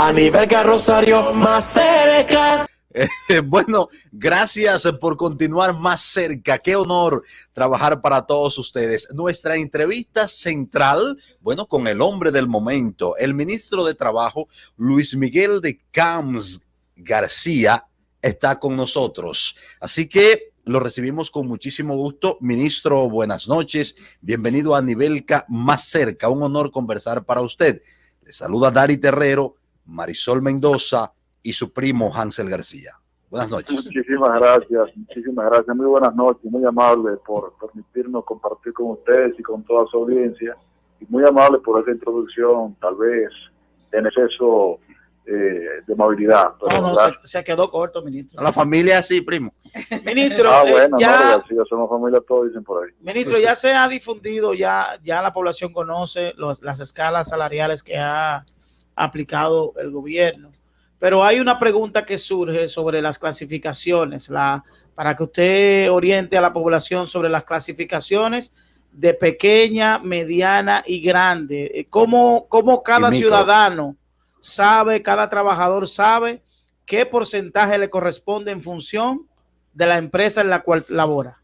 A nivel Rosario, más cerca. Bueno, gracias por continuar más cerca. Qué honor trabajar para todos ustedes. Nuestra entrevista central, bueno, con el hombre del momento, el ministro de Trabajo, Luis Miguel de Camps García, está con nosotros. Así que lo recibimos con muchísimo gusto. Ministro, buenas noches. Bienvenido a Nivelca más cerca. Un honor conversar para usted. Le saluda Dari Terrero, Marisol Mendoza y su primo Hansel García. Buenas noches. Muchísimas gracias, muy buenas noches, muy amable por permitirnos compartir con ustedes y con toda su audiencia, y muy amable por esa introducción, tal vez en exceso de amabilidad. Pero no, se quedó corto, ministro. La familia sí, primo. Ministro, bueno, ya, no, García, somos familia todos, dicen por ahí. Ministro, ya se ha difundido, ya la población conoce las escalas salariales que ha aplicado el gobierno. Pero hay una pregunta que surge sobre las clasificaciones, para que usted oriente a la población sobre las clasificaciones de pequeña, mediana y grande. ¿Cómo cada ciudadano sabe, cada trabajador sabe qué porcentaje le corresponde en función de la empresa en la cual labora?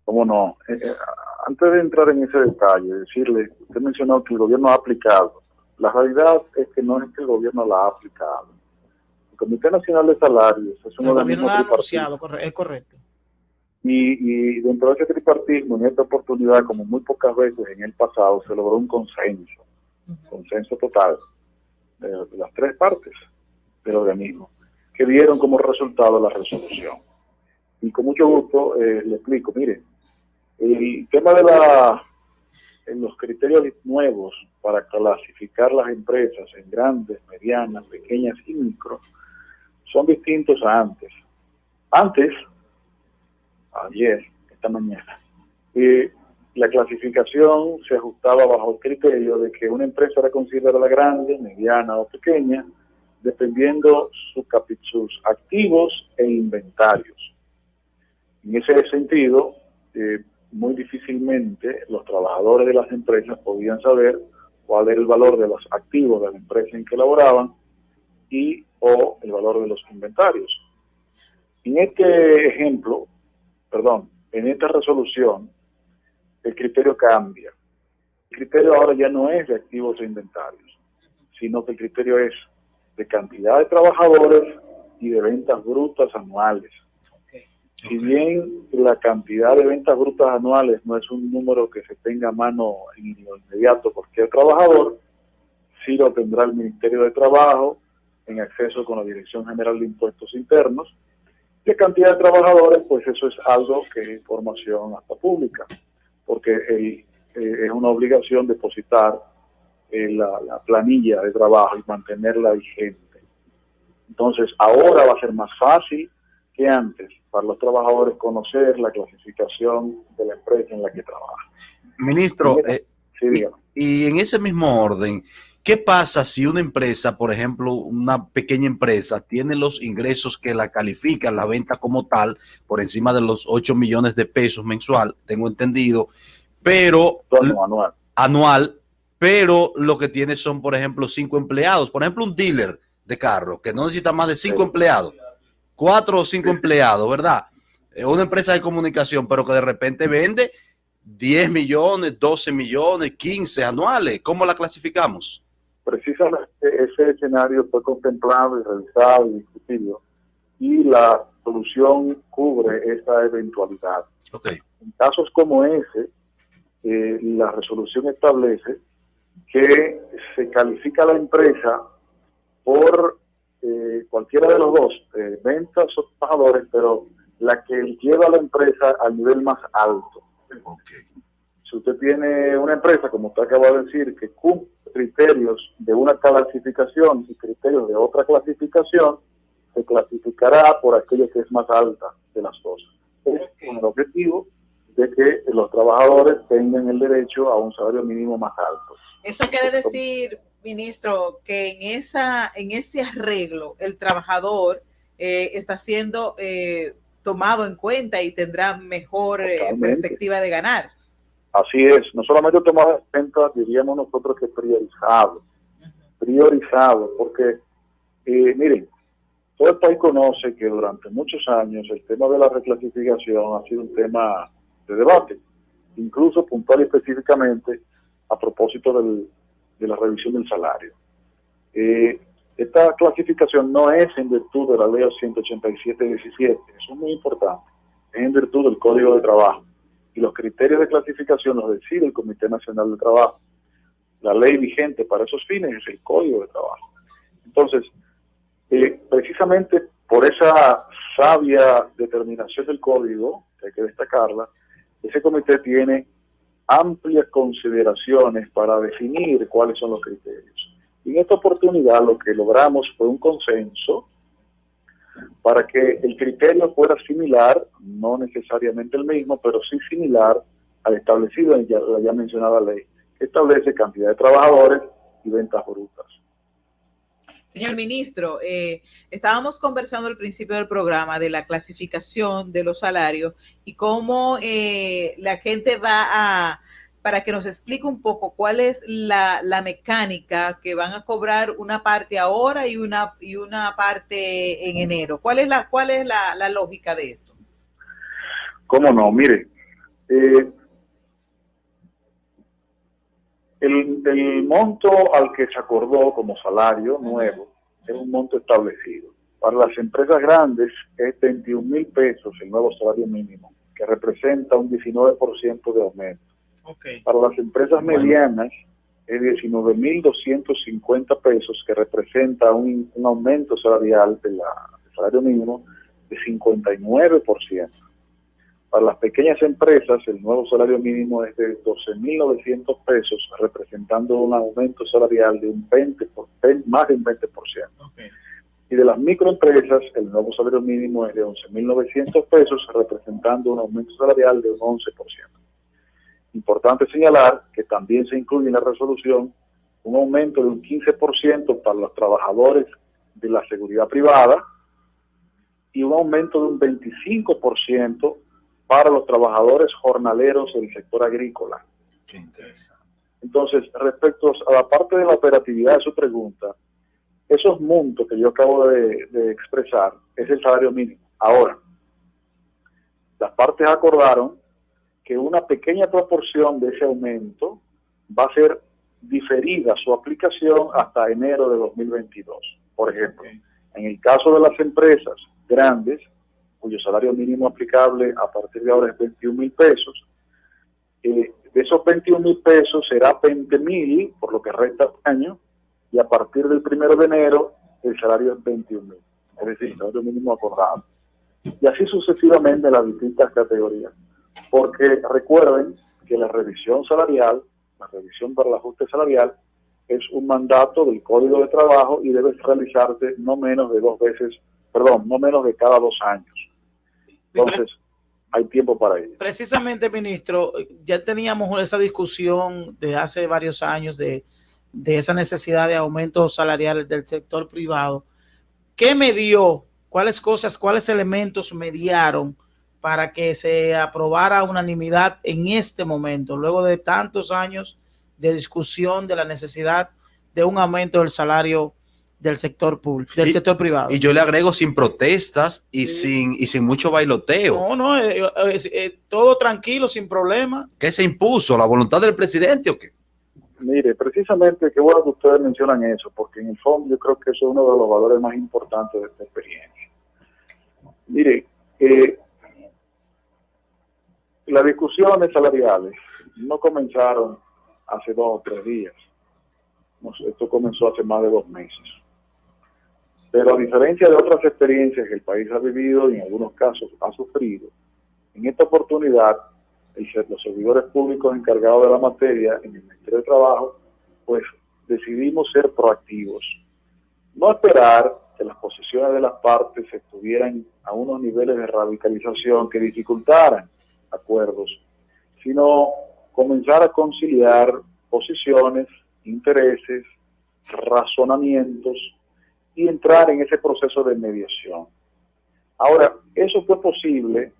¿Cómo no? Antes de entrar en ese detalle, decirle, usted mencionó que el gobierno ha aplicado. La realidad es que no es que el gobierno la ha aplicado. El Comité Nacional de Salarios es un organismo anunciado, es correcto. Y dentro de ese tripartismo, en esta oportunidad, como muy pocas veces en el pasado, se logró un consenso total de las tres partes del organismo, que dieron como resultado la resolución. Y con mucho gusto le explico. Mire, el tema de los criterios nuevos para clasificar las empresas en grandes, medianas, pequeñas y micro son distintos a antes. Ayer, esta mañana, la clasificación se ajustaba bajo el criterio de que una empresa era considerada grande, mediana o pequeña, dependiendo sus activos e inventarios. En ese sentido, muy difícilmente los trabajadores de las empresas podían saber cuál era el valor de los activos de la empresa en que laboraban o el valor de los inventarios. En en esta resolución, el criterio cambia. El criterio ahora ya no es de activos e inventarios, sino que el criterio es de cantidad de trabajadores y de ventas brutas anuales. Si bien la cantidad de ventas brutas anuales no es un número que se tenga a mano en lo inmediato cualquier trabajador, sí lo tendrá el Ministerio de Trabajo en acceso con la Dirección General de Impuestos Internos. De cantidad de trabajadores, pues eso es algo que es información hasta pública, porque es una obligación depositar la planilla de trabajo y mantenerla vigente. Entonces, ahora va a ser más fácil que antes para los trabajadores conocer la clasificación de la empresa en la que trabaja. Ministro, sí, y en ese mismo orden, ¿qué pasa si una empresa, por ejemplo, una pequeña empresa, tiene los ingresos que la califican, la venta como tal, por encima de los 8 millones de pesos mensual, tengo entendido, pero anual, pero lo que tiene son, por ejemplo, 5 empleados, por ejemplo, un dealer de carros que no necesita más de 5 empleados, 4 o 5 empleados, ¿verdad? Una empresa de comunicación, pero que de repente vende 10 millones, 12 millones, 15 anuales. ¿Cómo la clasificamos? Precisamente ese escenario fue contemplado y revisado y discutido, y la solución cubre esa eventualidad. Okay. En casos como ese, la resolución establece que se califica a la empresa por cualquiera de los dos, ventas o trabajadores, pero la que lleva a la empresa al nivel más alto. Okay. Si usted tiene una empresa, como usted acaba de decir, que cumple criterios de una clasificación y criterios de otra clasificación, se clasificará por aquello que es más alta de las dos. Es con el objetivo de que los trabajadores tengan el derecho a un salario mínimo más alto. Eso quiere decir, ministro, que en ese arreglo el trabajador está siendo tomado en cuenta y tendrá mejor perspectiva de ganar. Así es, no solamente tomado en cuenta, diríamos nosotros que priorizado. priorizado, porque, miren, todo el país conoce que durante muchos años el tema de la reclasificación ha sido un tema de debate, incluso puntual y específicamente a propósito de la revisión del salario. Esta clasificación no es en virtud de la ley 187-17, eso es muy importante, es en virtud del Código de Trabajo, y los criterios de clasificación los decide el Comité Nacional de Trabajo. La ley vigente para esos fines es el Código de Trabajo. Entonces, precisamente por esa sabia determinación del Código, que hay que destacarla, ese comité tiene amplias consideraciones para definir cuáles son los criterios. Y en esta oportunidad lo que logramos fue un consenso para que el criterio fuera similar, no necesariamente el mismo, pero sí similar al establecido en la ya mencionada ley, que establece cantidad de trabajadores y ventas brutas. Señor ministro, estábamos conversando al principio del programa de la clasificación de los salarios y cómo la gente para que nos explique un poco cuál es la mecánica que van a cobrar una parte ahora y una parte en enero. ¿Cuál es la lógica de esto? ¿Cómo no? Mire, el monto al que se acordó como salario nuevo es un monto establecido. Para las empresas grandes es 21,000 pesos el nuevo salario mínimo, que representa un 19% de aumento. Okay. Para las empresas medianas es 19,250 pesos, que representa un aumento salarial del salario mínimo de 59%. Para las pequeñas empresas, el nuevo salario mínimo es de 12,900 pesos, representando un aumento salarial de más de un 20%. Okay. Y de las microempresas, el nuevo salario mínimo es de 11,900 pesos, representando un aumento salarial de un 11%. Importante señalar que también se incluye en la resolución un aumento de un 15% para los trabajadores de la seguridad privada y un aumento de un 25% para los trabajadores jornaleros del sector agrícola. Qué interesante. Entonces, respecto a la parte de la operatividad de su pregunta, esos montos que yo acabo de expresar es el salario mínimo. Ahora, las partes acordaron que una pequeña proporción de ese aumento va a ser diferida su aplicación hasta enero de 2022. Por ejemplo, en el caso de las empresas grandes, cuyo salario mínimo aplicable a partir de ahora es 21,000 pesos, de esos 21,000 pesos será 20,000 por lo que resta el año, y a partir del 1 de enero el salario es 21,000, es decir, el salario mínimo acordado. Y así sucesivamente las distintas categorías. Porque recuerden que la revisión salarial, la revisión para el ajuste salarial, es un mandato del Código de Trabajo y debe realizarse no menos de cada 2 años. Entonces, hay tiempo para ello. Precisamente, ministro, ya teníamos esa discusión de hace varios años de esa necesidad de aumentos salariales del sector privado. ¿Qué medió? ¿Cuáles elementos mediaron para que se aprobara a unanimidad en este momento, luego de tantos años de discusión de la necesidad de un aumento del salario del sector público, sector privado? Y yo le agrego sin protestas y sin mucho bailoteo. No, todo tranquilo, sin problema. ¿Qué se impuso? ¿La voluntad del presidente o qué? Mire, precisamente qué bueno que ustedes mencionan eso, porque en el fondo yo creo que eso es uno de los valores más importantes de esta experiencia. Mire, las discusiones salariales no comenzaron hace 2 o 3 días. Esto comenzó hace más de 2 meses. Pero a diferencia de otras experiencias que el país ha vivido y en algunos casos ha sufrido, en esta oportunidad los servidores públicos encargados de la materia en el Ministerio de Trabajo, pues decidimos ser proactivos. No esperar que las posiciones de las partes estuvieran a unos niveles de radicalización que dificultaran acuerdos, sino comenzar a conciliar posiciones, intereses, razonamientos y entrar en ese proceso de mediación. Ahora, eso fue posible,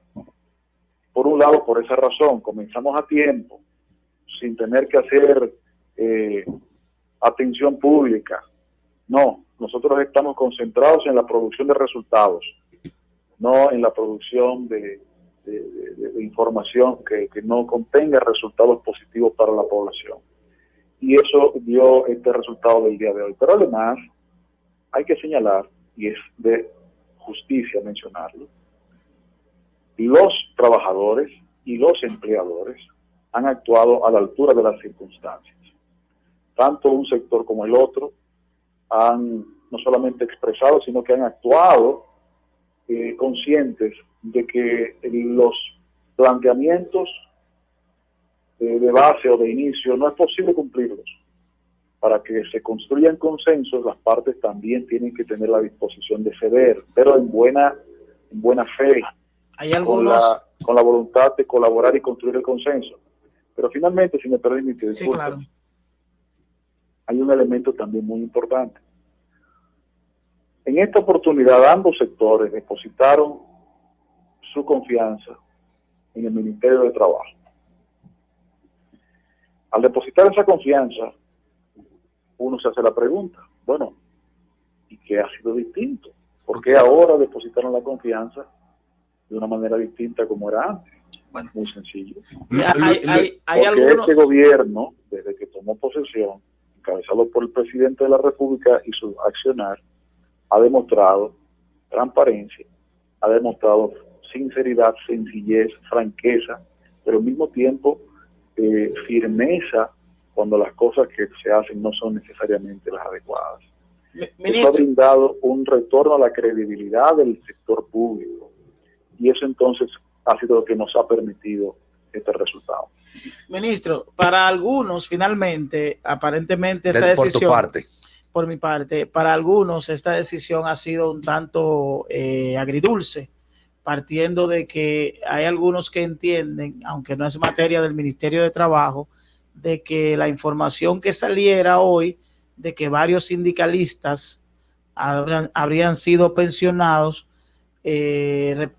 por un lado, por esa razón. Comenzamos a tiempo, sin tener que hacer atención pública, No, nosotros estamos concentrados en la producción de resultados, no en la producción de información que no contenga resultados positivos para la población. Y eso dio este resultado del día de hoy. Pero además, hay que señalar, y es de justicia mencionarlo, los trabajadores y los empleadores han actuado a la altura de las circunstancias. Tanto un sector como el otro han no solamente expresado, sino que han actuado conscientes de que los planteamientos de base o de inicio no es posible cumplirlos. Para que se construyan consensos, las partes también tienen que tener la disposición de ceder, pero en buena fe, Hay algunos... con la voluntad de colaborar y construir el consenso. Pero finalmente, si me permite, Sí, claro. hay un elemento también muy importante. En esta oportunidad, ambos sectores depositaron su confianza en el Ministerio de Trabajo. Al depositar esa confianza, uno se hace la pregunta, bueno, ¿y qué ha sido distinto? ¿Por qué ahora depositaron la confianza de una manera distinta como era antes? Bueno, muy sencillo. Hay Porque algunos... este gobierno, desde que tomó posesión, encabezado por el presidente de la República y su accionar, ha demostrado transparencia, ha demostrado sinceridad, sencillez, franqueza, pero al mismo tiempo firmeza cuando las cosas que se hacen no son necesariamente las adecuadas. Eso ha brindado un retorno a la credibilidad del sector público y eso entonces ha sido lo que nos ha permitido este resultado. Ministro, para algunos finalmente, aparentemente esta decisión... Por mi parte, para algunos esta decisión ha sido un tanto agridulce, partiendo de que hay algunos que entienden, aunque no es materia del Ministerio de Trabajo, de que la información que saliera hoy de que varios sindicalistas habrían sido pensionados le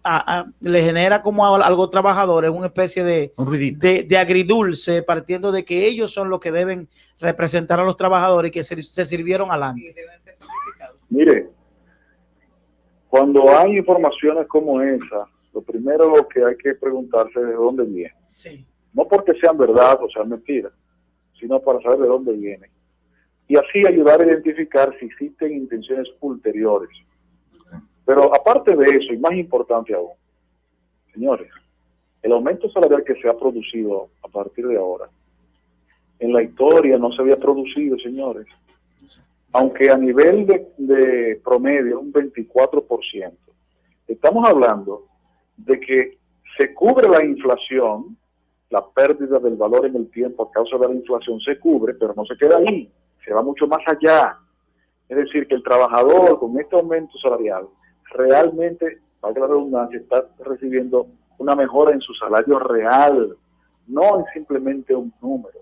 genera como algo trabajadores, una especie de agridulce, partiendo de que ellos son los que deben representar a los trabajadores y que se sirvieron adelante. Mire, cuando hay informaciones como esa, lo primero que hay que preguntarse es de dónde viene. Sí. No porque sean verdad o sean mentiras, sino para saber de dónde viene. Y así ayudar a identificar si existen intenciones ulteriores. Pero aparte de eso, y más importante aún, señores, el aumento salarial que se ha producido a partir de ahora, en la historia no se había producido, señores. Aunque a nivel de promedio, un 24%. Estamos hablando de que se cubre la inflación, la pérdida del valor en el tiempo a causa de la inflación se cubre, pero no se queda ahí, se va mucho más allá. Es decir, que el trabajador con este aumento salarial realmente, valga la redundancia, está recibiendo una mejora en su salario real, no es simplemente un número.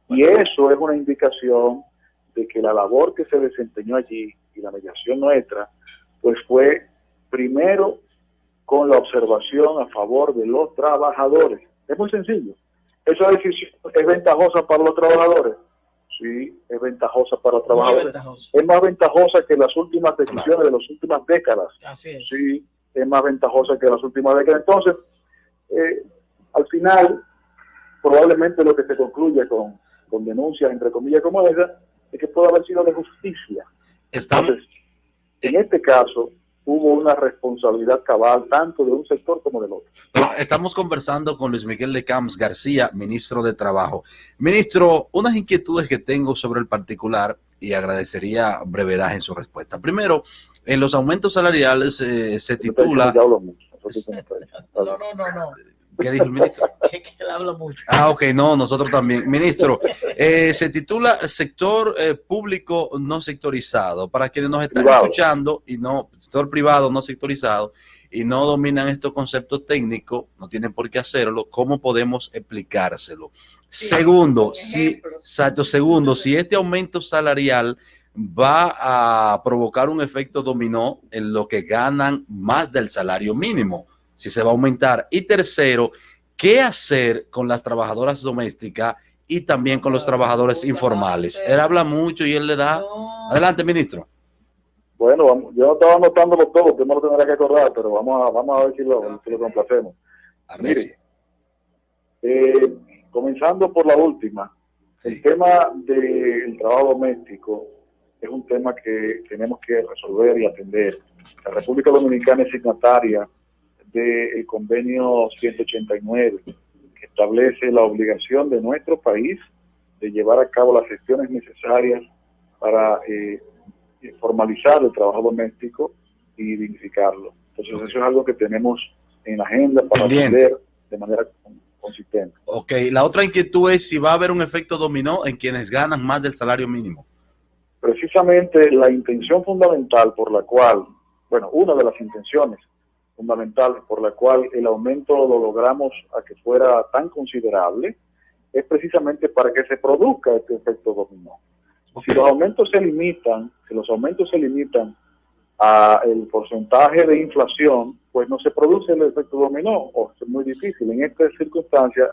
Y eso es una indicación de que la labor que se desempeñó allí y la mediación nuestra, pues fue primero con la observación a favor de los trabajadores. Es muy sencillo. ¿Esa decisión es ventajosa para los trabajadores? Sí, es ventajosa para los trabajadores. Es más ventajosa que las últimas decisiones de las últimas décadas. Así es. Sí, es más ventajosa que las últimas décadas. Entonces, al final, probablemente lo que se concluye con denuncias, entre comillas, como esa, es que puede haber sido de justicia. Entonces, en este caso, hubo una responsabilidad cabal tanto de un sector como del otro. Pero estamos conversando con Luis Miguel de Camps García, ministro de Trabajo. Ministro, unas inquietudes que tengo sobre el particular y agradecería brevedad en su respuesta. Primero, en los aumentos salariales se titula... No. ¿Qué dijo el ministro? Que él habla mucho. Ok, no, nosotros también. Ministro, se titula sector público no sectorizado. Para quienes nos están escuchando y no, sector privado no sectorizado y no dominan estos conceptos técnicos, no tienen por qué hacerlo, ¿cómo podemos explicárselo? Sí, segundo, si este aumento salarial va a provocar un efecto dominó en lo que ganan más del salario mínimo, si se va a aumentar. Y tercero, ¿qué hacer con las trabajadoras domésticas y también con los trabajadores informales. Él habla mucho y él le da... Adelante, ministro. Bueno, yo no estaba anotándolo todo, usted me lo tendrá que acordar, pero vamos a ver si lo complacemos. Mire, comenzando por la última, sí. El tema del trabajo doméstico es un tema que tenemos que resolver y atender. La República Dominicana es signataria del convenio 189, que establece la obligación de nuestro país de llevar a cabo las gestiones necesarias para formalizar el trabajo doméstico y dignificarlo. Entonces eso es algo que tenemos en la agenda para atender de manera consistente. Ok, la otra inquietud es si va a haber un efecto dominó en quienes ganan más del salario mínimo. Precisamente la intención fundamental por la cual, bueno, una de las intenciones fundamentales por la cual el aumento lo logramos a que fuera tan considerable, es precisamente para que se produzca este efecto dominó. Okay. Si los aumentos se limitan a el porcentaje de inflación, pues no se produce el efecto dominó, o es muy difícil. En esta circunstancia,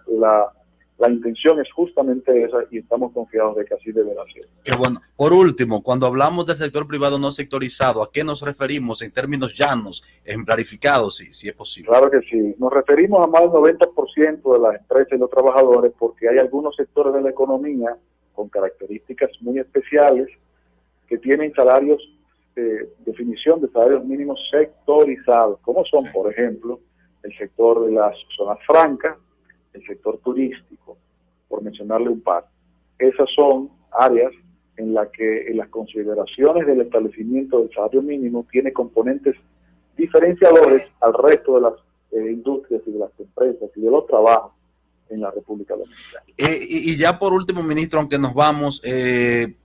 la intención es justamente esa y estamos confiados de que así deberá ser. Qué bueno. Por último, cuando hablamos del sector privado no sectorizado, ¿a qué nos referimos en términos llanos, ejemplarificados, si es posible? Claro que sí. Nos referimos a más del 90% de las empresas y los trabajadores, porque hay algunos sectores de la economía con características muy especiales que tienen salarios, definición de salarios mínimos sectorizados, como son, por ejemplo, el sector de las zonas francas, el sector turístico, por mencionarle un par. Esas son áreas en las que en las consideraciones del establecimiento del salario mínimo tiene componentes diferenciadores al resto de las industrias y de las empresas y de los trabajos en la República Dominicana. Y ya por último, ministro, aunque nos vamos,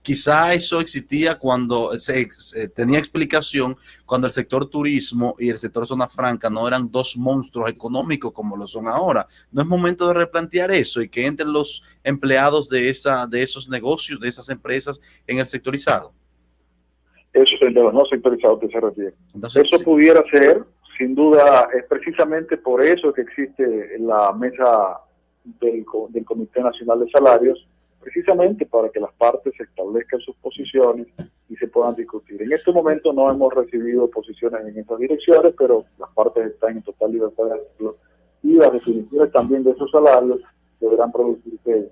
quizá eso existía cuando se tenía explicación, cuando el sector turismo y el sector zona franca no eran dos monstruos económicos como lo son ahora. ¿No es momento de replantear eso y que entren los empleados de esos negocios, de esas empresas en el sectorizado? Eso es de los no sectorizados que se refiere. Entonces, eso sí pudiera ser, sin duda, es precisamente por eso que existe la mesa del Comité Nacional de Salarios, precisamente para que las partes establezcan sus posiciones y se puedan discutir. En este momento no hemos recibido posiciones en esas direcciones, pero las partes están en total libertad de hacerlo y las definiciones también de esos salarios deberán producirse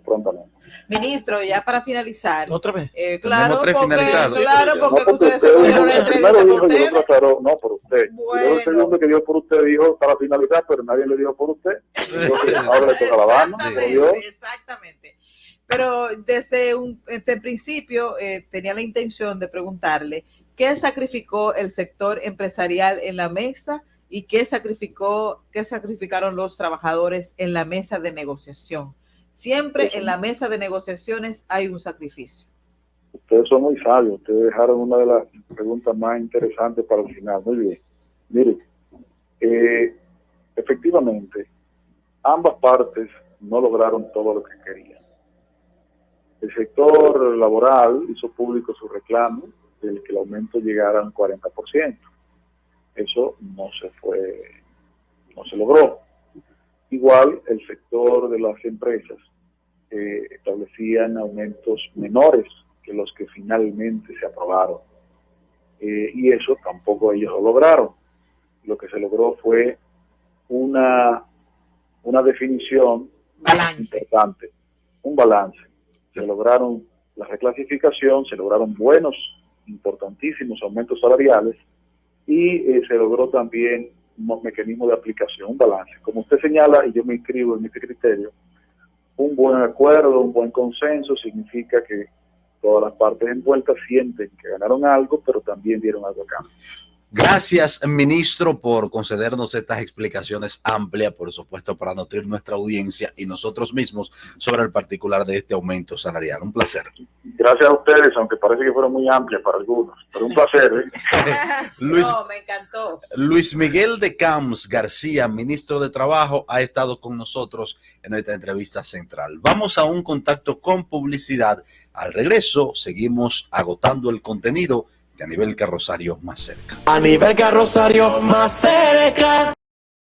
prontamente. Ministro, ya para finalizar. ¿Otra vez? Claro, porque porque ustedes se cogieron una entrevista por usted. No, por usted. Bueno. Y luego el segundo que dio por usted dijo para finalizar, pero nadie le dijo por usted. Entonces, ahora le toca la banda. Exactamente. Pero desde el principio tenía la intención de preguntarle qué sacrificó el sector empresarial en la mesa y qué sacrificaron los trabajadores en la mesa de negociación. Siempre en la mesa de negociaciones hay un sacrificio. Ustedes son muy sabios. Ustedes dejaron una de las preguntas más interesantes para el final. Muy bien. Mire, efectivamente, ambas partes no lograron todo lo que querían. El sector laboral hizo público su reclamo de que el aumento llegara a un 40%. Eso no se logró. Igual el sector de las empresas establecían aumentos menores que los que finalmente se aprobaron. Y eso tampoco ellos lo lograron. Lo que se logró fue una definición importante, un balance. Se lograron la reclasificación, se lograron buenos, importantísimos aumentos salariales y se logró también un mecanismo de aplicación, un balance. Como usted señala, y yo me inscribo en este criterio, un buen acuerdo, un buen consenso significa que todas las partes envueltas sienten que ganaron algo, pero también dieron algo a cambio. Gracias, ministro, por concedernos estas explicaciones amplias, por supuesto, para nutrir nuestra audiencia y nosotros mismos sobre el particular de este aumento salarial. Un placer. Gracias a ustedes, aunque parece que fueron muy amplias para algunos, pero un placer. No, me encantó. Luis Miguel de Camps García, ministro de Trabajo, ha estado con nosotros en esta entrevista central. Vamos a un contacto con publicidad. Al regreso, seguimos agotando el contenido de A Nivel Carrosario Más Cerca. A Nivel Carrosario Más Cerca.